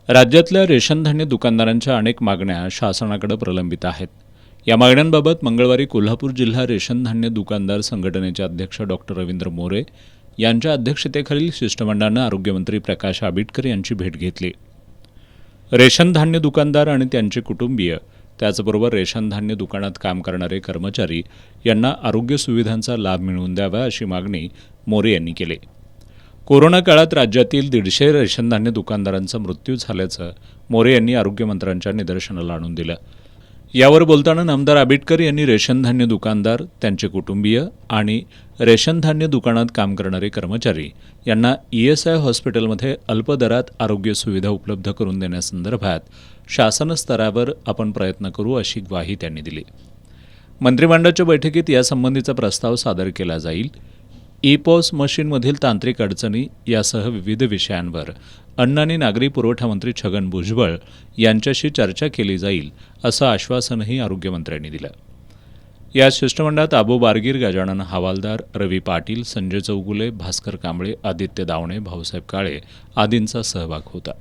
राज्यातल्या रेशन धान्य दुकानदारांच्या अनेक मागण्या शासनाकडे प्रलंबित आहेत. या मागण्यांबाबत मंगळवारी कोल्हापूर जिल्हा रेशन धान्य दुकानदार संघटनेचे अध्यक्ष डॉक्टर रवींद्र मोरे यांच्या अध्यक्षतेखालील शिष्टमंडळानं आरोग्यमंत्री प्रकाश आंबेडकर यांची भेट घेतली. रेशन धान्य दुकानदार आणि त्यांचे कुटुंबीय, त्याचबरोबर रेशन धान्य दुकानात काम करणारे कर्मचारी यांना आरोग्य सुविधांचा लाभ मिळवून द्यावा अशी मागणी मोरे यांनी केली. कोरोना काळात राज्यातील 150 रेशन धान्य दुकानदारांचा मृत्यू झाल्याचं मोरे यांनी आरोग्यमंत्र्यांच्या निदर्शनाला आणून दिलं. यावर बोलताना नामदार आंबेडकर यांनी रेशन धान्य दुकानदार, त्यांचे कुटुंबीय आणि रेशन धान्य दुकानात काम करणारे कर्मचारी यांना ESI हॉस्पिटलमध्ये अल्प दरात आरोग्य सुविधा उपलब्ध करून देण्यासंदर्भात शासन स्तरावर आपण प्रयत्न करू अशी ग्वाही त्यांनी दिली. मंत्रिमंडळाच्या बैठकीत यासंबंधीचा प्रस्ताव सादर केला जाईल. ई-पॉस मशीनमधील तांत्रिक अडचणी यासह विविध विषयांवर अन्न आणि नागरी पुरवठा मंत्री छगन भुजबळ यांच्याशी चर्चा केली जाईल असं आश्वासनही आरोग्यमंत्र्यांनी दिलं. या शिष्टमंडळात आबू बारगीर, गजानन हवालदार, रवी पाटील, संजय चौगुले, भास्कर कांबळे, आदित्य दावणे, भाऊसाहेब काळे आदींचा सहभाग होता.